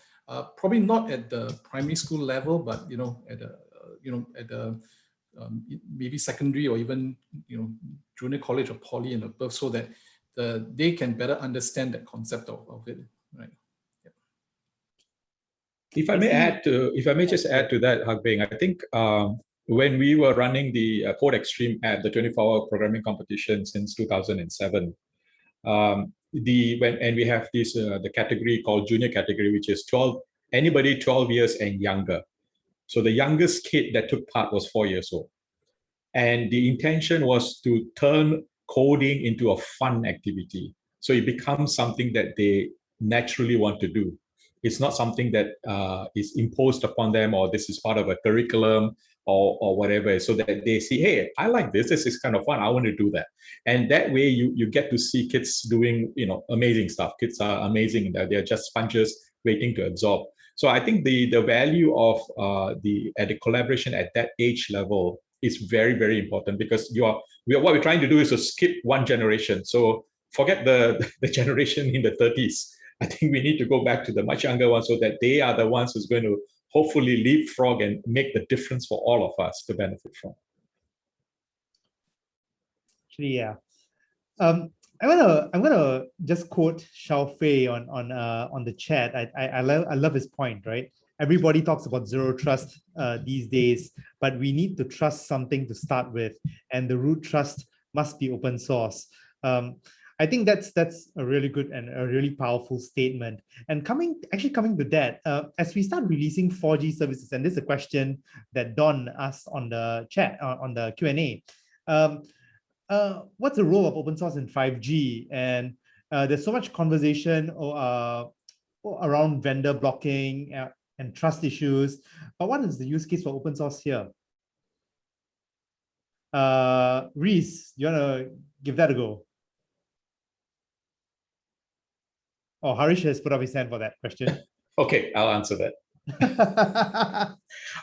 S5: Probably not at the primary school level, but at maybe secondary or even junior college or poly and above, so that they can better understand that concept of it, right? Yeah.
S1: If I may just add to that, Hagbing, I think when we were running the Code Extreme at the 24-hour programming competition since 2007. And we have this the category called junior category, which is anybody 12 years and younger. So the youngest kid that took part was 4 years old, and the intention was to turn coding into a fun activity, so it becomes something that they naturally want to do. It's not something that is imposed upon them, or this is part of a curriculum or whatever, so that they see, hey, I like this. This is kind of fun. I want to do that. And that way you get to see kids doing, amazing stuff. Kids are amazing. They're just sponges waiting to absorb. So I think the value of the collaboration at that age level is very, very important, because what we're trying to do is to skip one generation. So forget the generation in the 30s. I think we need to go back to the much younger ones, so that they are the ones who's going to hopefully leapfrog and make the difference for all of us to benefit from.
S4: Actually, yeah. I'm gonna just quote Xiao Fei on the chat. I love his point, right? Everybody talks about zero trust these days, but we need to trust something to start with, and the root trust must be open source. I think that's a really good and a really powerful statement. And coming to that, as we start releasing 4G services, and this is a question that Don asked on the chat, on the Q&A, what's the role of open source in 5G? And there's so much conversation around vendor blocking and trust issues. But what is the use case for open source here? Rhys, do you want to give that a go? Oh, Harish has put up his hand for that question.
S1: Okay, I'll answer that.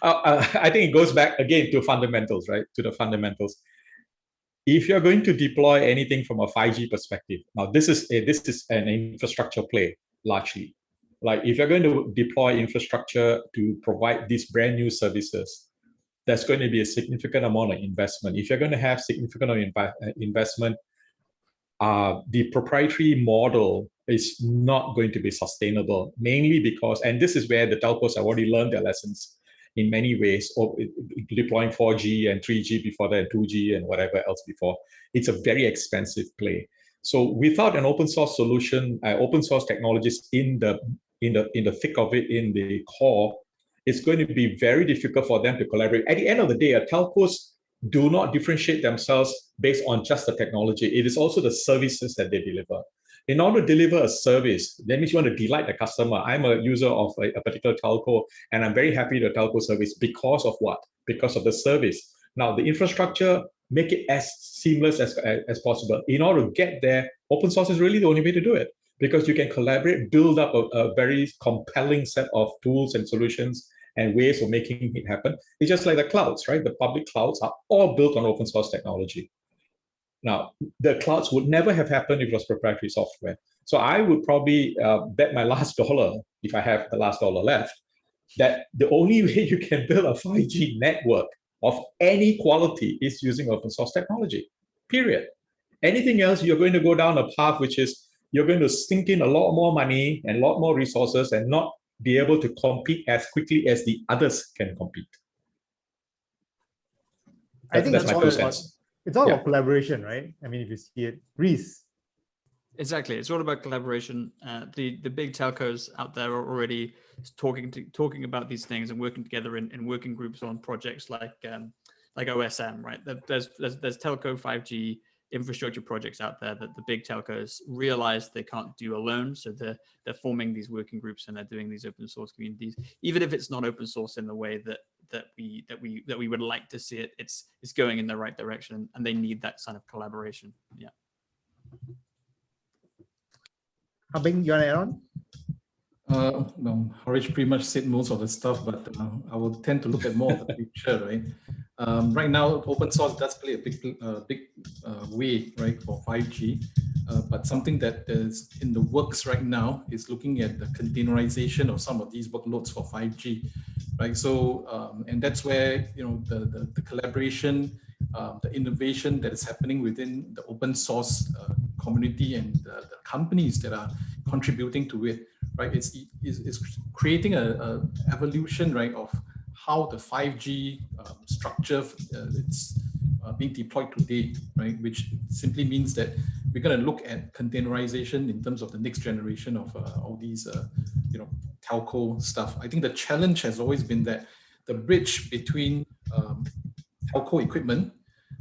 S1: I think it goes back again to fundamentals, right? To the fundamentals. If you're going to deploy anything from a 5G perspective, now this is an infrastructure play. largely. Like if you're going to deploy infrastructure to provide these brand new services, there's going to be a significant amount of investment. If you're going to have significant investment, the proprietary model is not going to be sustainable, mainly because, and this is where the telcos have already learned their lessons in many ways, or deploying 4G and 3G before that, 2G and whatever else before. It's a very expensive play. So without an open source solution, open source technologies in the thick of it, in the core, it's going to be very difficult for them to collaborate. At the end of the day, telcos do not differentiate themselves based on just the technology. It is also the services that they deliver. In order to deliver a service, that means you want to delight the customer. I'm a user of a particular telco, and I'm very happy with the telco service because of what? Because of the service. Now, the infrastructure, make it as seamless as possible. In order to get there, open source is really the only way to do it, because you can collaborate, build up a very compelling set of tools and solutions and ways of making it happen. It's just like the clouds, right? The public clouds are all built on open source technology. Now, the clouds would never have happened if it was proprietary software. So I would probably bet my last dollar, if I have the last dollar left, that the only way you can build a 5G network of any quality is using open source technology, period. Anything else, you're going to go down a path which is you're going to sink in a lot more money and a lot more resources and not be able to compete as quickly as the others can compete.
S4: I think
S1: that's my 2 cents.
S4: It's all about collaboration, right? I mean, if you see it, Rhys.
S3: Exactly, it's all about collaboration. The big telcos out there are already talking about these things and working together in working groups on projects like OSM, right? There's telco 5G infrastructure projects out there that the big telcos realize they can't do alone, so they're forming these working groups and they're doing these open source communities, even if it's not open source in the way that we would like to see it. It's going in the right direction, and they need that kind of collaboration. Yeah.
S4: Bing, you want to add on?
S5: No, Rhys pretty much said most of the stuff, but I will tend to look at more of the future, right? Right now, open source does play a big way, right, for 5G. But something that is in the works right now is looking at the containerization of some of these workloads for 5G, right? So, and that's where, you know, the collaboration, the innovation that is happening within the open source community and the companies that are contributing to it, right? It's creating a evolution, right, of how the 5G structure it's being deployed today, right? Which simply means that we're going to look at containerization in terms of the next generation of all these, you know, telco stuff. I think the challenge has always been that the bridge between telco equipment,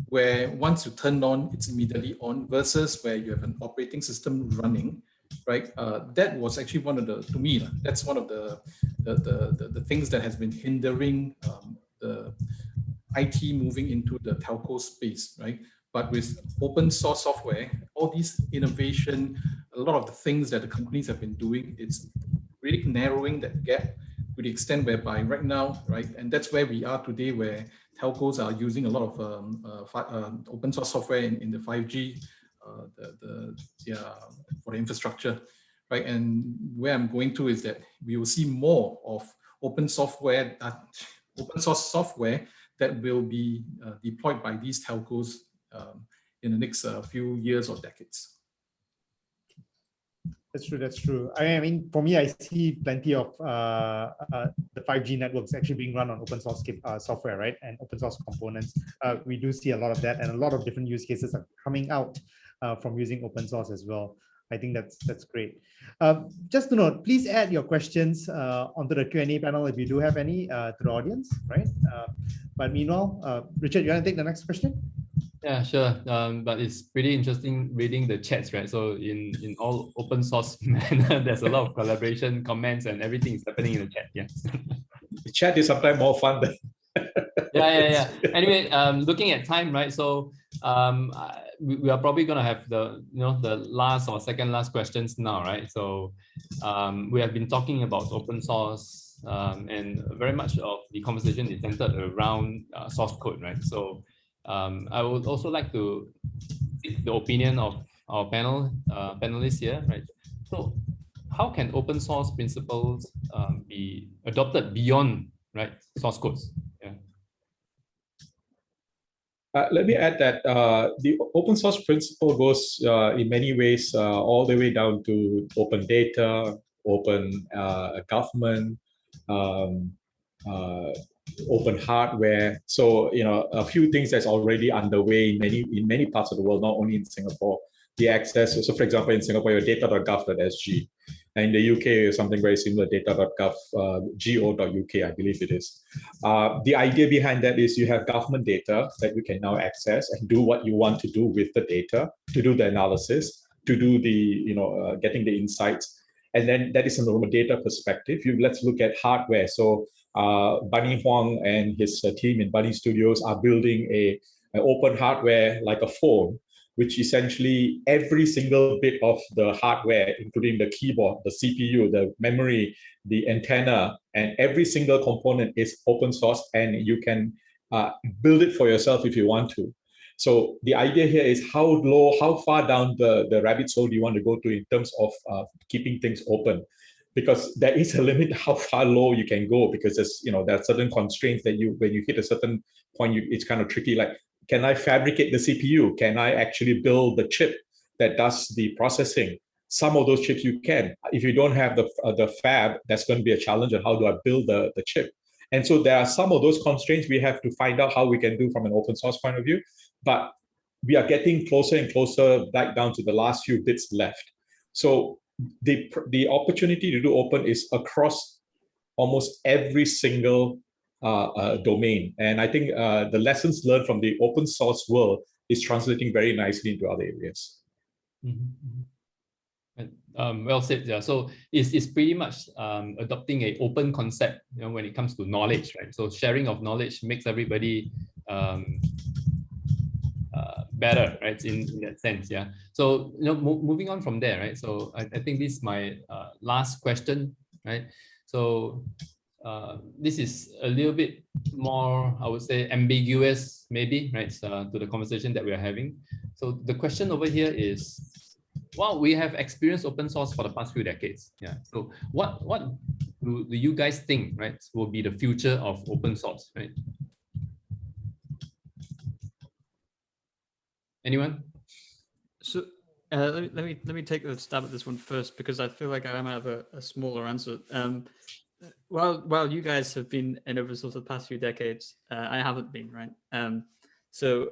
S5: where once you turn on, it's immediately on, versus where you have an operating system running, right? That was actually one of the, to me, that's one of the things that has been hindering the IT moving into the telco space, right? But with open source software, all these innovation, a lot of the things that the companies have been doing, it's really narrowing that gap to the extent whereby right now, right? And that's where we are today, where telcos are using a lot of open source software in the 5G, for the infrastructure, right? And where I'm going to is that we will see more of open software, open source software that will be deployed by these telcos in the next few years or decades.
S4: That's true. That's true. I mean, for me, I see plenty of the 5G networks actually being run on open source software, right? And open source components. We do see a lot of that, and a lot of different use cases are coming out from using open source as well. I think that's great. Just to note, please add your questions onto the Q&A panel if you do have any to the audience, right? But meanwhile, Richard, you want to take the next question?
S2: Yeah, sure. But it's pretty interesting reading the chats, right? So in all open source manner, there's a lot of collaboration, comments, and everything is happening in the chat. Yeah.
S1: The chat is sometimes more fun than.
S2: Yeah. Anyway, looking at time, right? So we are probably gonna have the last or second last questions now, right? So we have been talking about open source, and very much of the conversation is centered around source code, right? So I would also like to seek the opinion of our panelists here, right? So how can open source principles be adopted beyond, right, source codes? Yeah.
S1: Let me add that the open source principle goes in many ways all the way down to open data, open government, um, uh, open hardware. So a few things that's already underway in many parts of the world, not only in Singapore. The access. So, for example, in Singapore, your data.gov.sg. And in the UK, something very similar, data.gov, go.uk, I believe it is. The idea behind that is you have government data that you can now access and do what you want to do with the data, to do the analysis, to do the, getting the insights. And then that is from a data perspective. Let's look at hardware. So Bunny Huang and his team in Bunny Studios are building an open hardware like a phone, which essentially every single bit of the hardware, including the keyboard, the CPU, the memory, the antenna, and every single component is open source, and you can build it for yourself if you want to. So the idea here is how far down the rabbit hole do you want to go to in terms of keeping things open? Because there is a limit how far low you can go, because there are certain constraints that when you hit a certain point, it's kind of tricky. Like, can I fabricate the CPU? Can I actually build the chip that does the processing? Some of those chips you can. If you don't have the fab, that's going to be a challenge on how do I build the chip. And so there are some of those constraints we have to find out how we can do from an open source point of view. But we are getting closer and closer back down to the last few bits left. So the opportunity to do open is across almost every single domain. And I think the lessons learned from the open source world is translating very nicely into other areas.
S2: Well said. Yeah. So it's pretty much adopting an open concept, when it comes to knowledge, right? So sharing of knowledge makes everybody better, right? In that sense, yeah. So moving on from there, right? So I think this is my last question, right? So this is a little bit more, I would say, ambiguous, maybe, right? To the conversation that we are having. So the question over here is, well, we have experienced open source for the past few decades. Yeah. So what do you guys think, right, will be the future of open source, right? Anyone?
S3: So let me take a stab at this one first, because I feel like I might have a smaller answer. While you guys have been in open source for the past few decades, I haven't been, right? So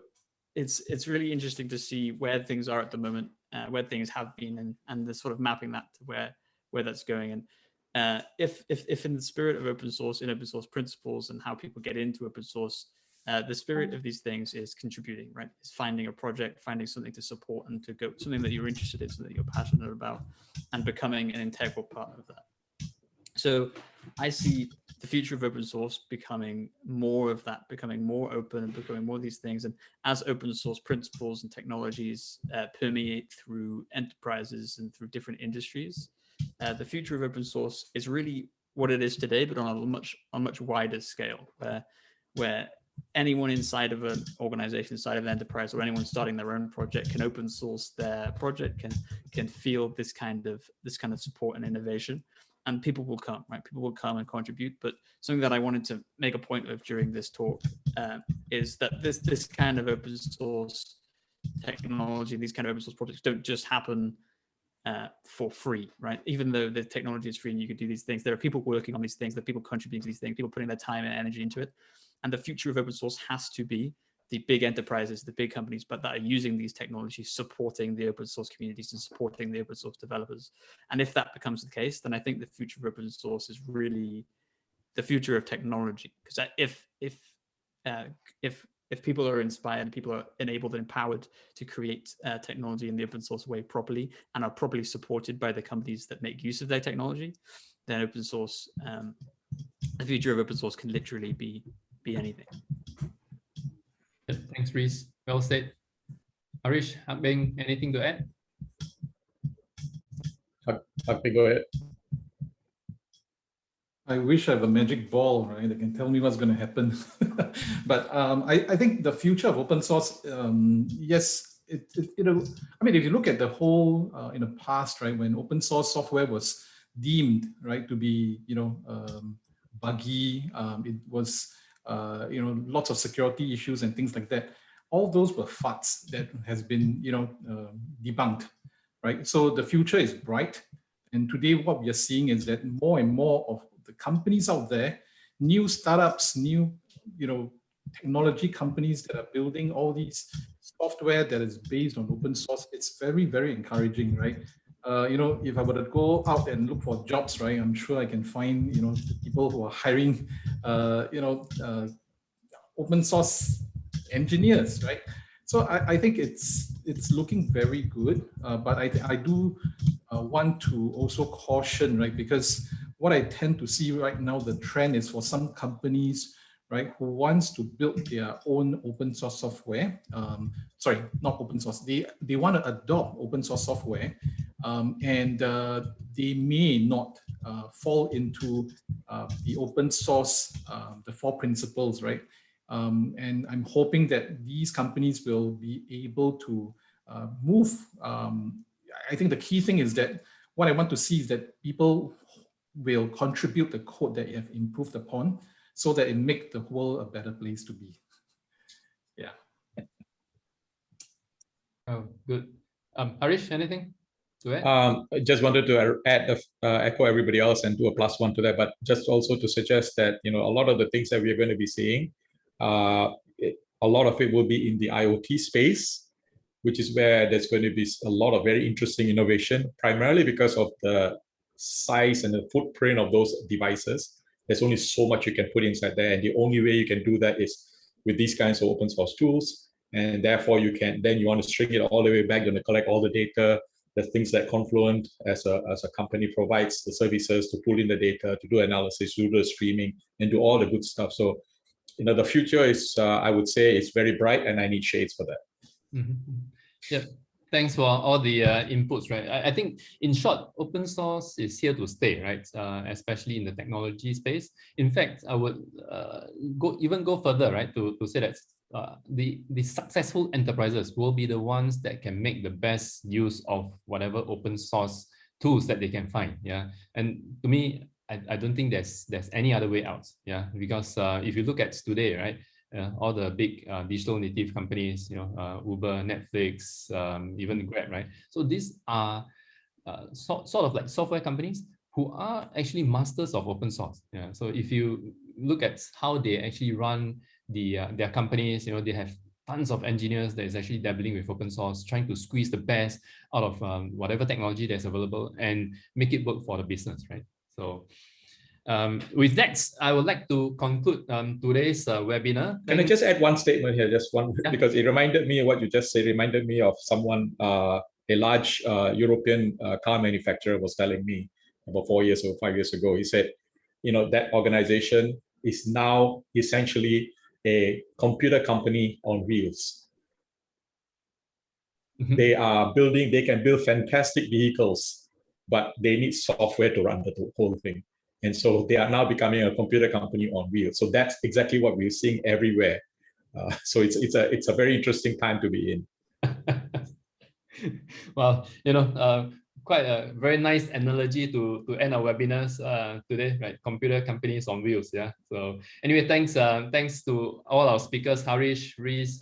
S3: it's really interesting to see where things are at the moment, where things have been, and the sort of mapping that to where that's going. And if in the spirit of open source, in open source principles and how people get into open source, the spirit of these things is contributing, right? It's finding a project, finding something to support and to go, something that you're interested in, something that you're passionate about, and becoming an integral part of that. So I see the future of open source becoming more of that, becoming more open and becoming more of these things. And as open source principles and technologies permeate through enterprises and through different industries, the future of open source is really what it is today, but on a much wider scale, where anyone inside of an organization, inside of an enterprise, or anyone starting their own project can open source their project, can feel this kind of support and innovation, and people will come, right? People will come and contribute. But something that I wanted to make a point of during this talk is that this kind of open source technology, these kind of open source projects don't just happen for free, right? Even though the technology is free and you could do these things, there are people working on these things, there are people contributing to these things, people putting their time and energy into it. And the future of open source has to be the big enterprises, the big companies, but that are using these technologies, supporting the open source communities and supporting the open source developers. And if that becomes the case, then I think the future of open source is really the future of technology. Because if people are inspired, people are enabled and empowered to create technology in the open source way properly, and are properly supported by the companies that make use of their technology, then open source, the future of open source can literally be anything.
S2: Thanks, Rhys. Well said. Harish, Bing, anything to add?
S1: Go ahead.
S5: I wish I have a magic ball, right, that can tell me what's going to happen. But I think the future of open source, yes, I mean, if you look at the whole in the past, right, when open source software was deemed, right, to be, buggy, it was, lots of security issues and things like that. All those were FUDs that has been, debunked, right? So the future is bright. And today what we are seeing is that more and more of the companies out there, new startups, new, technology companies that are building all these software that is based on open source, it's very, very encouraging, right? If I were to go out and look for jobs, right, I'm sure I can find, people who are hiring, open source engineers, right? So I think it's looking very good, but I do want to also caution, right? Because what I tend to see right now, the trend is for some companies, right, who wants to build their own open source software. Sorry, not open source. They want to adopt open source software, and they may not fall into the open source, the 4 principles, right? And I'm hoping that these companies will be able to move. I think the key thing is that what I want to see is that people will contribute the code that you have improved upon, so that it makes the world a better place to be. Yeah.
S2: Oh, good. Harish, anything to add?
S1: I just wanted to add, echo everybody else and do a +1 to that, but just also to suggest that, a lot of the things that we are going to be seeing, a lot of it will be in the IoT space, which is where there's going to be a lot of very interesting innovation, primarily because of the size and the footprint of those devices. There's only so much you can put inside there, and the only way you can do that is with these kinds of open source tools. And therefore, you want to string it all the way back, you want to collect all the data. There's things that Confluent as a company provides the services to pull in the data, to do analysis, to do the streaming, and do all the good stuff. So, the future is, I would say, it's very bright, and I need shades for that.
S2: Mm-hmm. Yeah. Thanks for all the inputs, right? I think, in short, open source is here to stay, right? Especially in the technology space. In fact, I would go further, right? To say that the successful enterprises will be the ones that can make the best use of whatever open source tools that they can find. Yeah, and to me, I don't think there's any other way out. Yeah, because if you look at today, right? All the big digital native companies, Uber, Netflix, even Grab, right? So these are sort of like software companies who are actually masters of open source. Yeah. So if you look at how they actually run their companies, they have tons of engineers that is actually dabbling with open source, trying to squeeze the best out of whatever technology that's available and make it work for the business, right? So. With that, I would like to conclude today's webinar.
S1: Can I just add one statement here, just one, yeah. Because it reminded me, what you just said reminded me of someone, a large European car manufacturer was telling me about 4 years or 5 years ago. He said, that organization is now essentially a computer company on wheels. Mm-hmm. They can build fantastic vehicles, but they need software to run the whole thing. And so they are now becoming a computer company on wheels. So that's exactly what we're seeing everywhere. So it's a very interesting time to be
S2: in. Well, quite a very nice analogy to end our webinars today, right? Computer companies on wheels. Yeah. So anyway, thanks to all our speakers, Harish, Rhys,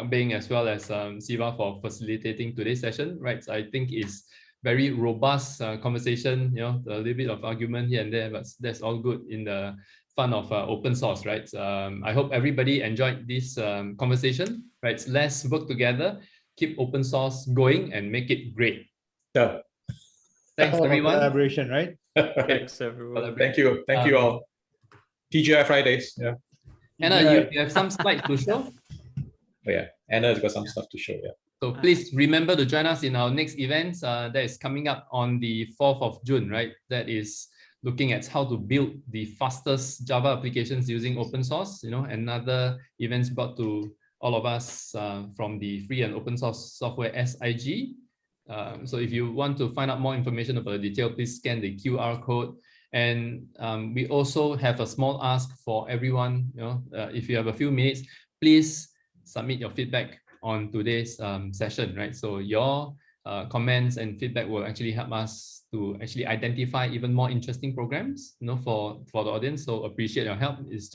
S2: Bing, as well as Siva for facilitating today's session. Right. So I think it's very robust conversation, a little bit of argument here and there, but that's all good in the fun of open source, right? I hope everybody enjoyed this conversation, right? Let's work together, keep open source going and make it great.
S1: Yeah.
S2: Thanks, everyone.
S4: Collaboration, right?
S3: Thanks, everyone.
S1: Thank you all. TGI Fridays. Yeah.
S2: Anna, you have some slides to show?
S1: Oh, yeah. Anna's got some stuff to show, yeah.
S2: So please remember to join us in our next event that is coming up on the 4th of June, right? That is looking at how to build the fastest Java applications using open source, another event brought to all of us from the free and open source software SIG. So if you want to find out more information about the detail, please scan the QR code. And we also have a small ask for everyone, if you have a few minutes, please submit your feedback on today's session, right? So your comments and feedback will actually help us to actually identify even more interesting programs, for the audience. So appreciate your help. It's just